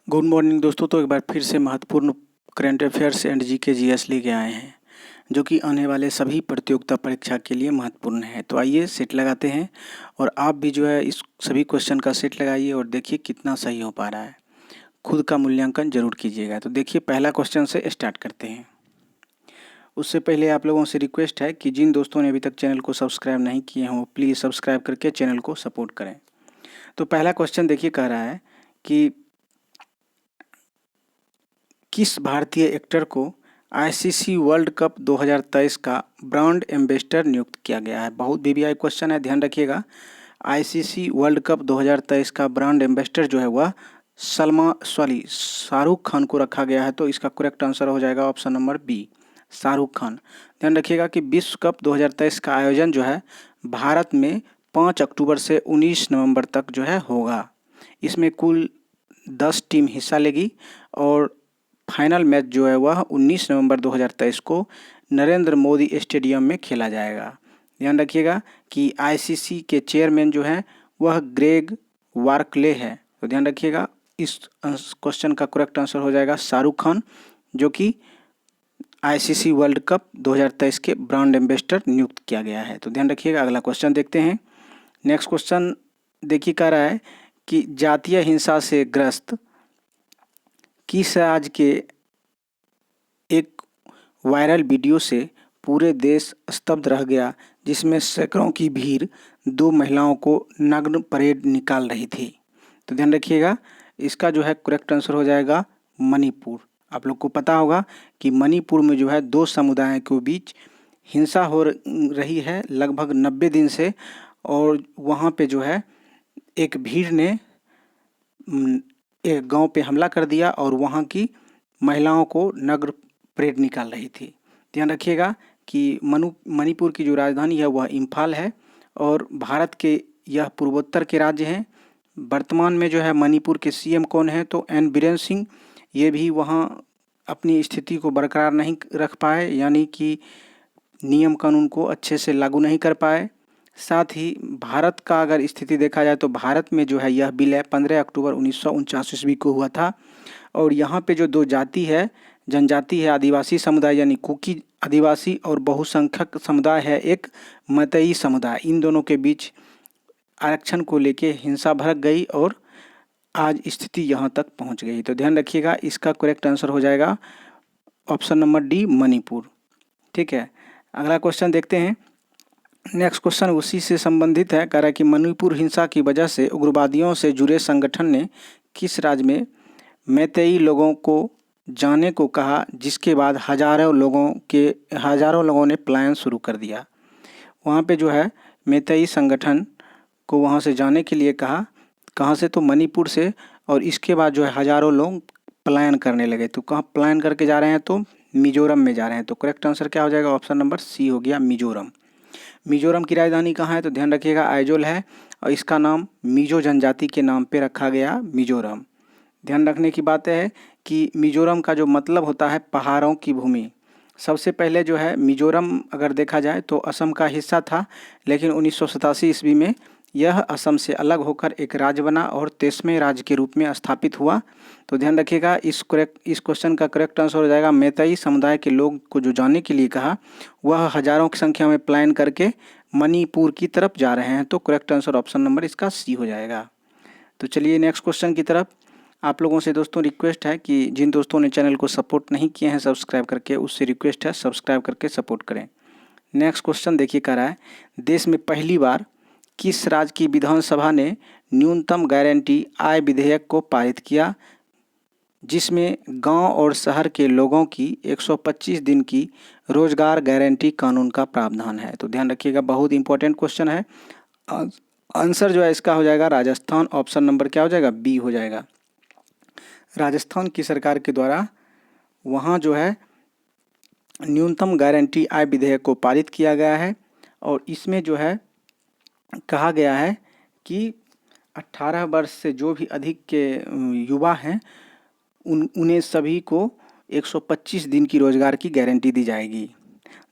Good morning दोस्तों। तो एक बार फिर से महत्वपूर्ण current affairs and GK GS लेके आए हैं जो कि आने वाले सभी प्रतियोगिता परीक्षा के लिए महत्वपूर्ण है। तो आइए सेट लगाते हैं और आप भी जो है इस सभी क्वेश्चन का सेट लगाइए और देखिए कितना सही हो पा रहा है। खुद का मूल्यांकन जरूर कीजिएगा। तो देखिए पहला क्वेश्चन से स्टार्ट करते हैं। उससे पहले आप लोगों से रिक्वेस्ट है कि जिन दोस्तों ने अभी तक चैनल को सब्सक्राइब नहीं किए हों प्लीज़ सब्सक्राइब करके चैनल को सपोर्ट करें। तो पहला क्वेश्चन देखिए कह रहा है कि किस भारतीय एक्टर को आईसीसी वर्ल्ड कप 2023 का ब्रांड एम्बेसडर नियुक्त किया गया है। बहुत वीवीआई क्वेश्चन है, ध्यान रखिएगा। आईसीसी वर्ल्ड कप 2023 का ब्रांड एम्बेसडर जो है वह शाहरुख खान को रखा गया है। तो इसका करेक्ट आंसर हो जाएगा option number B, Shahrukh Khan. ध्यान रखिएगा कि विश्व कप 2023 का आयोजन जो है भारत में 5 अक्टूबर से 19 नवंबर तक जो है होगा। इसमें कुल 10 टीम हिस्सा लेगी और फाइनल मैच जो है वह 19 नवंबर 2023 को नरेंद्र मोदी स्टेडियम में खेला जाएगा। ध्यान रखिएगा कि आईसीसी के चेयरमैन जो है वह ग्रेग वार्कले है। तो ध्यान रखिएगा इस क्वेश्चन का करेक्ट आंसर हो जाएगा शाहरुख खान, जो कि आईसीसी वर्ल्ड कप 2023 के ब्रांड एम्बेसडर नियुक्त किया गया है। तो ध्यान रखिएगा। अगला क्वेश्चन देखते हैं। नेक्स्ट क्वेश्चन देखिए कह रहा है कि जातीय हिंसा से ग्रस्त किस राज्य के एक वायरल वीडियो से पूरे देश स्तब्ध रह गया, जिसमें सैकड़ों की भीड़ दो महिलाओं को नग्न परेड निकाल रही थी। तो ध्यान रखिएगा इसका जो है करेक्ट आंसर हो जाएगा मणिपुर। आप लोग को पता होगा कि मणिपुर में जो है दो समुदायों के बीच हिंसा हो रही है लगभग 90 दिन से, और वहाँ पे जो है एक भीड़ ने एक गांव पे हमला कर दिया और वहाँ की महिलाओं को नग्न परेड निकाल रही थी। ध्यान रखिएगा कि मणिपुर की जो राजधानी है वह इम्फाल है और भारत के यह पूर्वोत्तर के राज्य हैं। वर्तमान में जो है मणिपुर के सीएम कौन है, तो एन बीरेन सिंह। ये भी वहाँ अपनी स्थिति को बरकरार नहीं रख पाए, यानी कि नियम कानून को अच्छे से लागू नहीं कर पाए। साथ ही भारत का अगर स्थिति देखा जाए तो भारत में जो है यह विलय 15 अक्टूबर 1949 ईस्वी को हुआ था। और यहाँ पे जो दो जाति है, जनजाति है आदिवासी समुदाय यानी कुकी आदिवासी, और बहुसंख्यक समुदाय है एक मतई समुदाय। इन दोनों के बीच आरक्षण को लेके हिंसा भड़क गई और आज स्थिति यहाँ तक पहुँच गई। तो ध्यान रखिएगा इसका करेक्ट आंसर हो जाएगा ऑप्शन नंबर डी, मणिपुर। ठीक है, अगला क्वेश्चन देखते हैं। नेक्स्ट क्वेश्चन उसी से संबंधित है। कह रहा है कि मणिपुर हिंसा की वजह से उग्रवादियों से जुड़े संगठन ने किस राज्य में मैतेई लोगों को जाने को कहा, जिसके बाद हजारों लोगों ने पलायन शुरू कर दिया। वहाँ पे जो है मैतेई संगठन को वहाँ से जाने के लिए कहा। कहाँ से, तो मणिपुर से। और इसके बाद जो है हजारों लोग पलायन करने लगे। तो कहाँ पलायन करके जा रहे हैं, तो मिजोरम में जा रहे हैं। तो करेक्ट आंसर क्या हो जाएगा, ऑप्शन नंबर सी हो गया, मिजोरम। मिजोरम की राजधानी कहाँ है, तो ध्यान रखिएगा आइजोल है और इसका नाम मिजो जनजाति के नाम पे रखा गया, मिजोरम। ध्यान रखने की बात है कि मिजोरम का जो मतलब होता है पहाड़ों की भूमि। सबसे पहले जो है मिजोरम अगर देखा जाए तो असम का हिस्सा था, लेकिन 1987 ईस्वी में यह असम से अलग होकर एक राज्य बना और 23वें राज्य के रूप में स्थापित हुआ। तो ध्यान रखिएगा इस क्वेश्चन का करेक्ट आंसर हो जाएगा मैतेई समुदाय के लोग को जो जाने के लिए कहा वह हजारों की संख्या में पलायन करके मणिपुर की तरफ जा रहे हैं। तो करेक्ट आंसर ऑप्शन नंबर इसका सी हो जाएगा। तो चलिए नेक्स्ट क्वेश्चन की तरफ। आप लोगों से दोस्तों रिक्वेस्ट है कि जिन दोस्तों ने चैनल को सपोर्ट नहीं किए हैं सब्सक्राइब करके, उससे रिक्वेस्ट है सब्सक्राइब करके सपोर्ट करें। नेक्स्ट क्वेश्चन देखिए कह रहा है, देश में पहली बार किस राज्य की विधानसभा ने न्यूनतम गारंटी आय विधेयक को पारित किया, जिसमें गांव और शहर के लोगों की 125 दिन की रोजगार गारंटी कानून का प्रावधान है। तो ध्यान रखिएगा बहुत इंपॉर्टेंट क्वेश्चन है। आंसर जो है इसका हो जाएगा राजस्थान। ऑप्शन नंबर क्या हो जाएगा, बी हो जाएगा। राजस्थान की सरकार के द्वारा वहाँ जो है न्यूनतम गारंटी आय विधेयक को पारित किया गया है और इसमें जो है कहा गया है कि 18 वर्ष से जो भी अधिक के युवा हैं उन्हें सभी को 125 दिन की रोजगार की गारंटी दी जाएगी।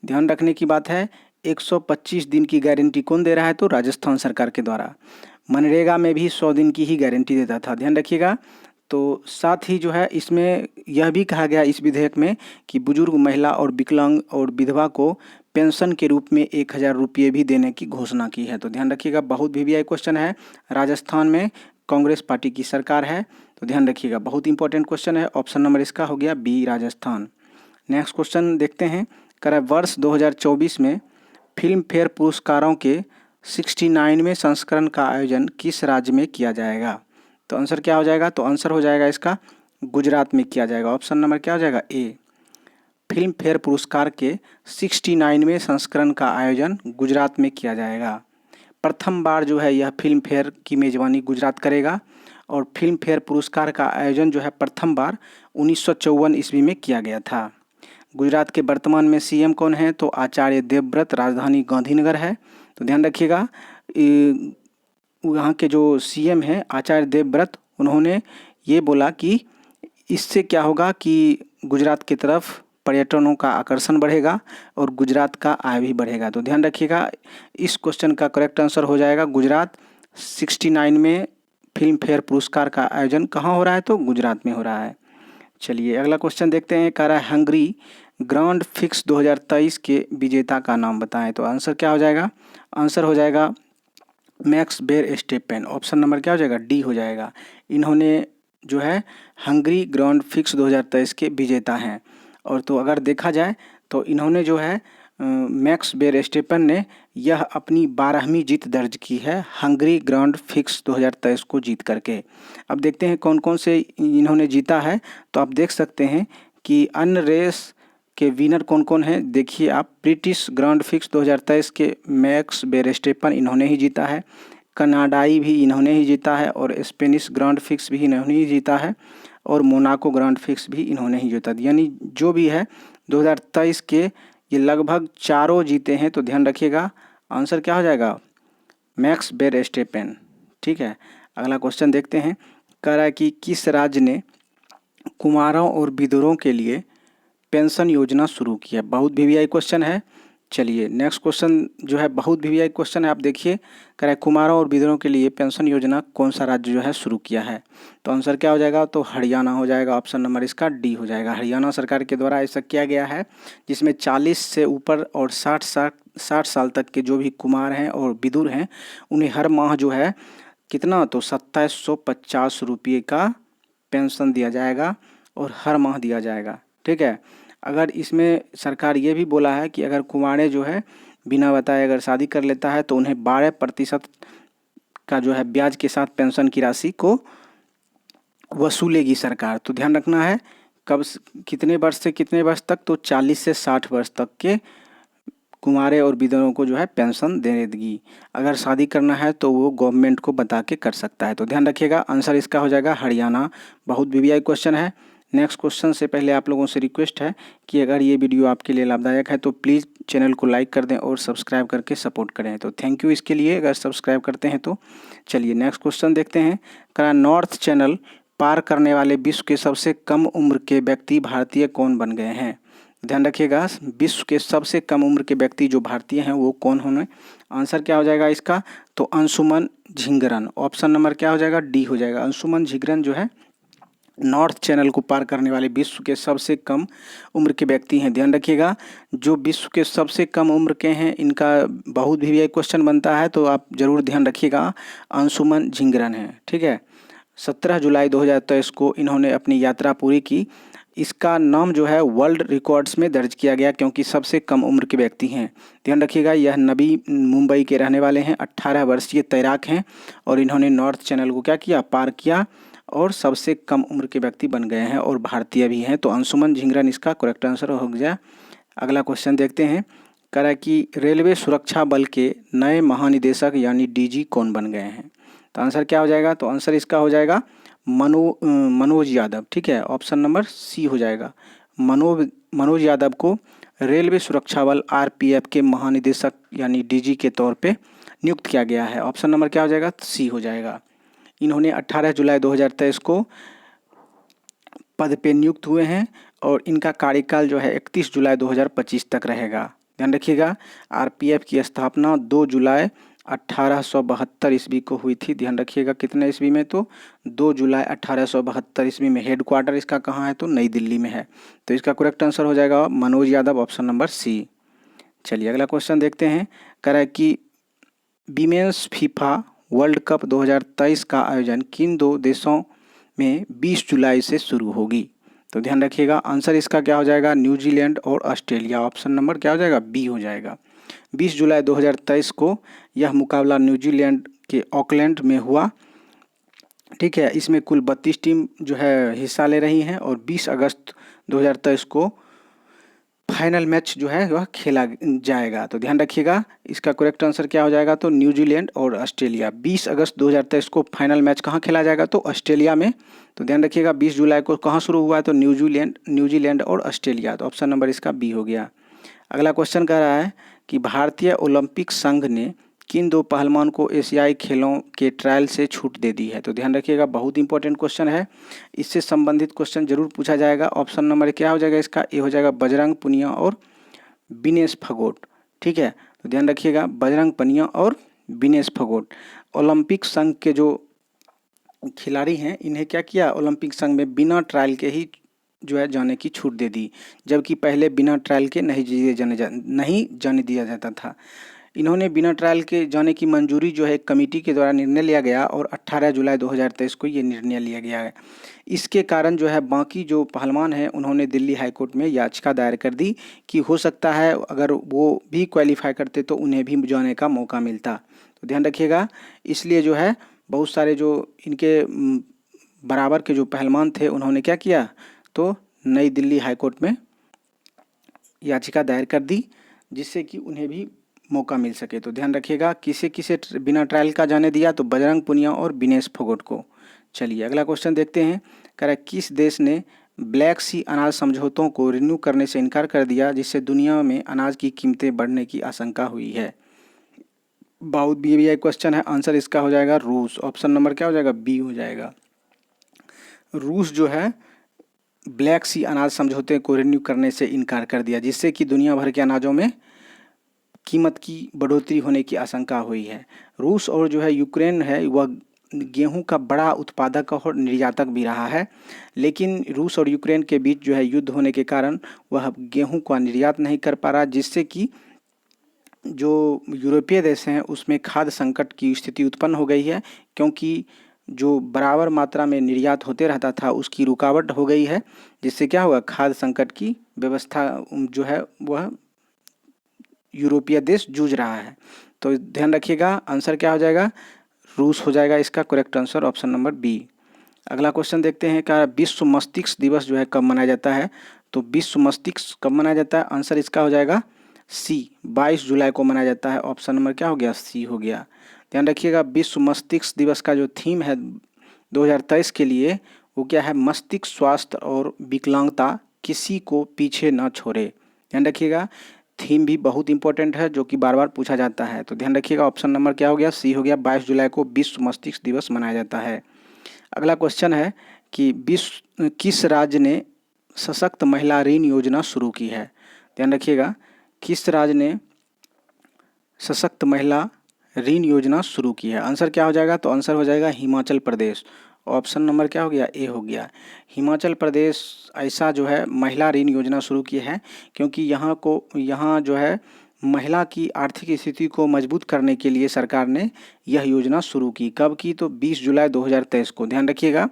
ध्यान रखने की बात है 125 दिन की गारंटी कौन दे रहा है, तो राजस्थान सरकार के द्वारा। मनरेगा में भी 100 दिन की ही गारंटी देता था। ध्यान रखिएगा तो साथ ही जो है इसमें यह भी कहा गया इस विधेयक में कि बुजुर्ग महिला और विकलांग और विधवा को पेंशन के रूप में 1,000 रुपये भी देने की घोषणा की है। तो ध्यान रखिएगा, बहुत वीवीआई क्वेश्चन है। राजस्थान में कांग्रेस पार्टी की सरकार है, तो ध्यान रखिएगा, बहुत इंपॉर्टेंट क्वेश्चन है। ऑप्शन नंबर इसका हो गया बी, राजस्थान। नेक्स्ट क्वेश्चन देखते हैं। कह वर्ष 2024 में फिल्म फेयर पुरस्कारों के 69वें संस्करण का आयोजन किस राज्य में किया जाएगा? तो आंसर क्या हो जाएगा? तो आंसर हो जाएगा इसका गुजरात में किया जाएगा। ऑप्शन नंबर क्या हो जाएगा? ए। फिल्म फेयर पुरस्कार के 69वें संस्करण का आयोजन गुजरात में किया जाएगा। प्रथम बार जो है यह फिल्म फेयर की मेज़बानी गुजरात करेगा और फिल्म फेयर पुरस्कार का आयोजन जो है प्रथम बार 1954 ईस्वी में किया गया था। गुजरात के वर्तमान में सीएम कौन है? तो आचार्य देवव्रत, राजधानी गांधीनगर है। तो ध्यान रखिएगा, यहाँ के जो सीएम हैं आचार्य देवव्रत, उन्होंने ये बोला कि इससे क्या होगा कि गुजरात की तरफ पर्यटनों का आकर्षण बढ़ेगा और गुजरात का आय भी बढ़ेगा। तो ध्यान रखिएगा, इस क्वेश्चन का करेक्ट आंसर हो जाएगा गुजरात। 69 में फिल्म फेयर पुरस्कार का आयोजन कहाँ हो रहा है? तो गुजरात में हो रहा है। चलिए अगला क्वेश्चन देखते हैं। कह रहा है हंगरी ग्रांड फिक्स 2023 के विजेता का नाम बताएं। तो आंसर क्या हो जाएगा? आंसर हो जाएगा मैक्स वेरस्टेपेन। ऑप्शन नंबर क्या हो जाएगा? डी हो जाएगा। इन्होंने जो है हंगरी ग्रांड फिक्स 2023 के विजेता हैं। और तो अगर देखा जाए तो इन्होंने जो है मैक्स वेरस्टेपेन ने यह अपनी 12वीं जीत दर्ज की है हंगरी ग्रांड फिक्स 2023 को जीत करके। अब देखते हैं कौन कौन से इन्होंने जीता है। तो आप देख सकते हैं कि अन्य रेस के विनर कौन कौन हैं। देखिए आप, ब्रिटिश ग्रांड फिक्स 2023 के मैक्स वेरस्टेपेन इन्होंने ही जीता है, कनाडाई भी इन्होंने ही जीता है और स्पेनिश ग्रांड फिक्स भी इन्होंने ही जीता है और मोनाको ग्रांड फिक्स भी इन्होंने ही जीता। यानी जो भी है 2023 के ये लगभग चारों जीते हैं। तो ध्यान रखिएगा, आंसर क्या हो जाएगा? मैक्स वेरस्टेपेन। ठीक है, अगला क्वेश्चन देखते हैं। कह रहा है कि किस राज्य ने कुमारों और विधुरों के लिए पेंशन योजना शुरू की है? बहुत वीवीआई क्वेश्चन है। चलिए नेक्स्ट क्वेश्चन जो है बहुत वीवीआई क्वेश्चन है। आप देखिए, कह रहा है कुमारों और विधुरों के लिए पेंशन योजना कौन सा राज्य जो है शुरू किया है? तो आंसर क्या हो जाएगा? तो हरियाणा हो जाएगा। ऑप्शन नंबर इसका डी हो जाएगा। हरियाणा सरकार के द्वारा ऐसा किया गया है जिसमें 40 से ऊपर और 60 साल तक के जो भी कुमार हैं और विधुर हैं उन्हें हर माह जो है कितना? तो 2750 रुपये का पेंशन दिया जाएगा और हर माह दिया जाएगा। ठीक है, अगर इसमें सरकार ये भी बोला है कि अगर कुंवारे जो है बिना बताए अगर शादी कर लेता है तो उन्हें 12% का जो है ब्याज के साथ पेंशन की राशि को वसूलेगी सरकार। तो ध्यान रखना है, कब कितने वर्ष से कितने वर्ष तक? तो 40 से 60 वर्ष तक के कुंवारे और विधवाओं को जो है पेंशन दे देगी। अगर शादी करना है तो वो गवर्नमेंट को बता के कर सकता है। तो ध्यान रखिएगा, आंसर इसका हो जाएगा हरियाणा। बहुत वीवीआई क्वेश्चन है। नेक्स्ट क्वेश्चन से पहले आप लोगों से रिक्वेस्ट है कि अगर ये वीडियो आपके लिए लाभदायक है तो प्लीज़ चैनल को लाइक कर दें और सब्सक्राइब करके सपोर्ट करें। तो थैंक यू इसके लिए, अगर सब्सक्राइब करते हैं तो। चलिए नेक्स्ट क्वेश्चन देखते हैं। कहा नॉर्थ चैनल पार करने वाले विश्व के सबसे कम उम्र के व्यक्ति भारतीय कौन बन गए हैं? ध्यान रखिएगा, विश्व के सबसे कम उम्र के व्यक्ति जो भारतीय हैं वो कौन होंगे? आंसर क्या हो जाएगा इसका? तो अंशुमन झिंगरन। ऑप्शन नंबर क्या हो जाएगा? डी हो जाएगा। अंशुमन झिंगरन जो है नॉर्थ चैनल को पार करने वाले विश्व के सबसे कम उम्र के व्यक्ति हैं। ध्यान रखिएगा, जो विश्व के सबसे कम उम्र के हैं इनका बहुत भी एक क्वेश्चन बनता है, तो आप जरूर ध्यान रखिएगा, अंशुमन झिंगरन है। ठीक है, 17 जुलाई 2023 को इन्होंने अपनी यात्रा पूरी की। इसका नाम जो है वर्ल्ड रिकॉर्ड्स में दर्ज किया गया क्योंकि सबसे कम उम्र के व्यक्ति हैं। ध्यान रखिएगा, यह नबी मुंबई के रहने वाले हैं, 18 वर्षीय तैराक हैं और इन्होंने नॉर्थ चैनल को क्या किया? पार किया और सबसे कम उम्र के व्यक्ति बन गए हैं और भारतीय भी हैं। तो अंशुमन झिंगरन इसका करेक्ट आंसर हो गया। अगला क्वेश्चन देखते हैं। कह रहा है कि रेलवे सुरक्षा बल के नए महानिदेशक यानी डीजी कौन बन गए हैं? तो आंसर क्या हो जाएगा? तो आंसर इसका हो जाएगा मनोज यादव। ठीक है, ऑप्शन नंबर सी हो जाएगा। मनोज यादव को रेलवे सुरक्षा बल आरपीएफ के महानिदेशक यानी डीजी के तौर पे नियुक्त किया गया है। ऑप्शन नंबर क्या हो जाएगा? सी हो जाएगा। इन्होंने 18 जुलाई 2023 को पद पे नियुक्त हुए हैं और इनका कार्यकाल जो है 31 जुलाई 2025 तक रहेगा। ध्यान रखिएगा, आरपीएफ की स्थापना 2 जुलाई 1872 ईस्वी को हुई थी। ध्यान रखिएगा कितने ईस्वी में, तो 2 जुलाई 1872 ईस्वी में। हेडक्वार्टर इसका कहाँ है, तो नई दिल्ली में है। तो इसका करेक्ट आंसर हो जाएगा Manoj Yadav, option number C. चलिए अगला क्वेश्चन देखते हैं। कह रहा है कि विमेंस फीफा वर्ल्ड कप 2023 का आयोजन किन दो देशों में 20 जुलाई से शुरू होगी। तो ध्यान रखिएगा आंसर इसका क्या हो जाएगा, न्यूजीलैंड और ऑस्ट्रेलिया। ऑप्शन नंबर क्या हो जाएगा, बी हो जाएगा। 20 जुलाई 2023 को यह मुकाबला न्यूजीलैंड के ऑकलैंड में हुआ। ठीक है, इसमें कुल 32 टीम जो है हिस्सा ले रही हैं और 20 अगस्त 2023 को फाइनल मैच जो है वह खेला जाएगा। तो ध्यान रखिएगा इसका करेक्ट आंसर क्या हो जाएगा, तो न्यूजीलैंड और ऑस्ट्रेलिया। 20 अगस्त 2023 को फाइनल मैच कहाँ खेला जाएगा, तो ऑस्ट्रेलिया में। तो ध्यान रखिएगा 20 जुलाई को कहाँ शुरू हुआ है, तो न्यूजीलैंड और ऑस्ट्रेलिया। तो ऑप्शन नंबर इसका बी हो गया। अगला क्वेश्चन कह रहा है कि भारतीय ओलंपिक संघ ने किन दो पहलवान को एशियाई खेलों के ट्रायल से छूट दे दी है। तो ध्यान रखिएगा बहुत इंपॉर्टेंट क्वेश्चन है, इससे संबंधित क्वेश्चन जरूर पूछा जाएगा। ऑप्शन नंबर क्या हो जाएगा इसका, ए हो जाएगा बजरंग पुनिया और विनेश फोगाट। ठीक है, तो ध्यान रखिएगा बजरंग पुनिया और विनेश फोगाट ओलंपिक संघ के जो खिलाड़ी हैं, इन्हें क्या किया, ओलंपिक संघ में बिना ट्रायल के ही जो है जाने की छूट दे दी, जबकि पहले बिना ट्रायल के नहीं जाने दिया जाता था। इन्होंने बिना ट्रायल के जाने की मंजूरी जो है कमेटी के द्वारा निर्णय लिया गया और 18 जुलाई 2023 को ये निर्णय लिया गया है। इसके कारण जो है बाकी जो पहलवान हैं उन्होंने दिल्ली हाईकोर्ट में याचिका दायर कर दी कि हो सकता है अगर वो भी क्वालिफाई करते तो उन्हें भी जाने का मौका मिलता। तो ध्यान रखिएगा इसलिए जो है बहुत सारे जो इनके बराबर के जो पहलवान थे उन्होंने क्या किया, तो नई दिल्ली हाईकोर्ट में याचिका दायर कर दी जिससे कि उन्हें भी मौका मिल सके। तो ध्यान रखिएगा किसे किसे बिना ट्रायल का जाने दिया, तो बजरंग पुनिया और विनेश फोगाट को। चलिए अगला क्वेश्चन देखते हैं। कह रहा है किस देश ने ब्लैक सी अनाज समझौतों को रिन्यू करने से इनकार कर दिया जिससे दुनिया में अनाज की कीमतें बढ़ने की आशंका हुई है। बहुत BBI क्वेश्चन है, आंसर इसका हो जाएगा रूस। ऑप्शन नंबर क्या हो जाएगा, बी हो जाएगा। रूस जो है ब्लैक सी अनाज समझौते को रिन्यू करने से इनकार कर दिया जिससे कि दुनिया भर के अनाजों में कीमत की बढ़ोतरी होने की आशंका हुई है। रूस और जो है यूक्रेन है वह गेहूं का बड़ा उत्पादक और निर्यातक भी रहा है, लेकिन रूस और यूक्रेन के बीच जो है युद्ध होने के कारण वह गेहूं का निर्यात नहीं कर पा रहा, जिससे कि जो यूरोपीय देश हैं उसमें खाद्य संकट की स्थिति उत्पन्न हो गई है, क्योंकि जो बराबर मात्रा में निर्यात होते रहता था उसकी रुकावट हो गई है, जिससे क्या हुआ, खाद्य संकट की व्यवस्था जो है वह यूरोपीय देश जूझ रहा है। तो ध्यान रखिएगा आंसर क्या हो जाएगा, रूस हो जाएगा इसका correct answer, option number B. अगला क्वेश्चन देखते हैं, क्या विश्व मस्तिष्क दिवस जो है कब मनाया जाता है। तो विश्व मस्तिष्क कब मनाया जाता है, आंसर इसका हो जाएगा सी, 22 जुलाई को मनाया जाता है। ऑप्शन नंबर क्या हो गया, सी हो गया। ध्यान रखिएगा विश्व मस्तिष्क दिवस का जो थीम है 2023 के लिए वो क्या है, मस्तिष्क स्वास्थ्य और विकलांगता किसी को पीछे न छोड़े। ध्यान रखिएगा थीम भी बहुत इंपॉर्टेंट है जो कि बार बार पूछा जाता है। तो ध्यान रखिएगा ऑप्शन नंबर क्या हो गया, सी हो गया। 22 जुलाई को विश्व मस्तिष्क दिवस मनाया जाता है। अगला क्वेश्चन है कि किस राज्य ने सशक्त महिला ऋण योजना शुरू की है। ध्यान रखिएगा किस राज्य ने सशक्त महिला ऋण योजना शुरू की है, आंसर क्या हो जाएगा, तो आंसर हो जाएगा हिमाचल प्रदेश। ऑप्शन नंबर क्या हो गया, ए हो गया। हिमाचल प्रदेश ऐसा जो है महिला ऋण योजना शुरू की है क्योंकि यहाँ जो है महिला की आर्थिक स्थिति को मजबूत करने के लिए सरकार ने यह योजना शुरू की। कब की, तो 20 जुलाई 2023 को। ध्यान रखिएगा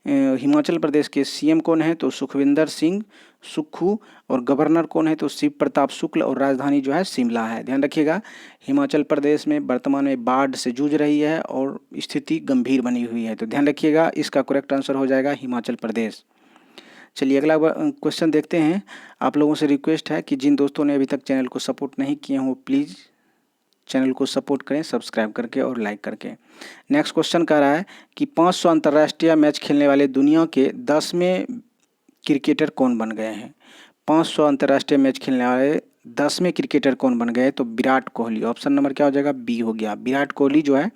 हिमाचल प्रदेश के सीएम कौन है, तो सुखविंदर सिंह सुक्खू, और गवर्नर कौन है, तो शिव प्रताप शुक्ल, और राजधानी जो है शिमला है। ध्यान रखिएगा हिमाचल प्रदेश में वर्तमान में बाढ़ से जूझ रही है और स्थिति गंभीर बनी हुई है। तो ध्यान रखिएगा इसका करेक्ट आंसर हो जाएगा हिमाचल प्रदेश। चलिए अगला क्वेश्चन देखते हैं। आप लोगों से रिक्वेस्ट है कि जिन दोस्तों ने अभी तक चैनल को सपोर्ट नहीं किए हों प्लीज़ चैनल को सपोर्ट करें सब्सक्राइब करके और लाइक करके। नेक्स्ट क्वेश्चन कह रहा है कि 500 अंतर्राष्ट्रीय मैच खेलने वाले दुनिया के 10वें क्रिकेटर कौन बन गए हैं। 500 अंतर्राष्ट्रीय मैच खेलने वाले 10वें क्रिकेटर कौन बन गए, तो विराट कोहली। ऑप्शन नंबर क्या हो जाएगा, बी हो गया। विराट कोहली जो है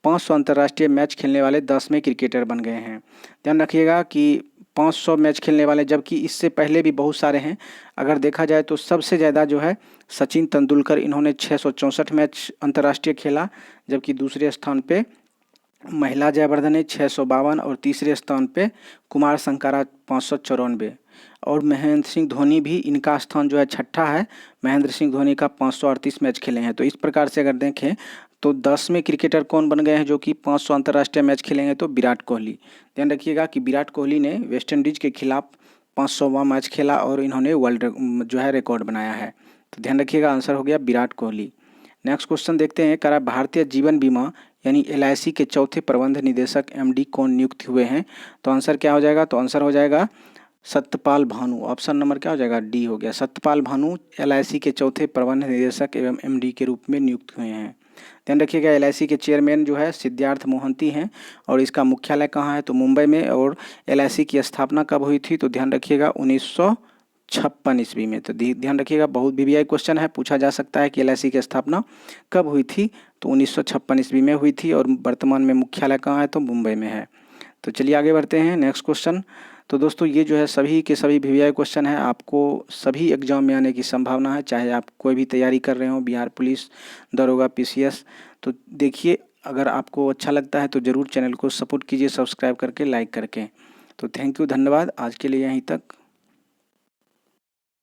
500 अंतर्राष्ट्रीय मैच खेलने वाले 10वें क्रिकेटर बन गए हैं। ध्यान रखिएगा कि 500 मैच खेलने वाले, जबकि इससे पहले भी बहुत सारे हैं। अगर देखा जाए तो सबसे ज़्यादा जो है सचिन तेंदुलकर, इन्होंने 664 मैच अंतर्राष्ट्रीय खेला, जबकि दूसरे स्थान पे महिला जयवर्धने 652 और तीसरे स्थान पे कुमार संगाकारा 594। और महेंद्र सिंह धोनी भी, इनका स्थान जो है छठा है। महेंद्र सिंह धोनी का 538 मैच खेले हैं। तो इस प्रकार से अगर देखें तो 10वें क्रिकेटर कौन बन गए हैं जो कि 500 अंतर्राष्ट्रीय मैच खेलेंगे, तो विराट कोहली। ध्यान रखिएगा कि विराट कोहली ने वेस्ट इंडीज के खिलाफ 500वां मैच खेला और इन्होंने वर्ल्ड जो है रिकॉर्ड बनाया है। तो ध्यान रखिएगा, आंसर हो गया विराट कोहली। नेक्स्ट क्वेश्चन देखते हैं। करा भारतीय जीवन बीमा यानी LIC के चौथे प्रबंध निदेशक MD कौन नियुक्त हुए हैं? तो आंसर क्या हो जाएगा? तो आंसर हो जाएगा सत्यपाल भानु। ऑप्शन नंबर क्या हो जाएगा? डी हो गया। सत्यपाल भानु LIC के चौथे प्रबंध निदेशक एवं MD के रूप में नियुक्त हुए हैं। ध्यान रखिएगा LIC के चेयरमैन जो है सिद्धार्थ मोहंती हैं और इसका मुख्यालय कहाँ है? तो मुंबई में। और LIC की स्थापना कब हुई थी? तो ध्यान रखिएगा 1956 ईस्वी में। तो ध्यान रखिएगा, बहुत VVI क्वेश्चन है, पूछा जा सकता है कि LIC की स्थापना कब हुई थी? तो 1956 ईस्वी में हुई थी और वर्तमान में मुख्यालय कहाँ है? तो मुंबई में है। तो चलिए आगे बढ़ते हैं। Next question. तो दोस्तों ये जो है सभी के सभी VVI क्वेश्चन है, आपको सभी एग्जाम में आने की संभावना है, चाहे आप कोई भी तैयारी कर रहे हो, बिहार पुलिस, दरोगा, PCS। तो देखिए, अगर आपको अच्छा लगता है तो ज़रूर चैनल को सपोर्ट कीजिए, सब्सक्राइब करके, लाइक करके। तो थैंक यू, धन्यवाद। आज के लिए यहीं तक।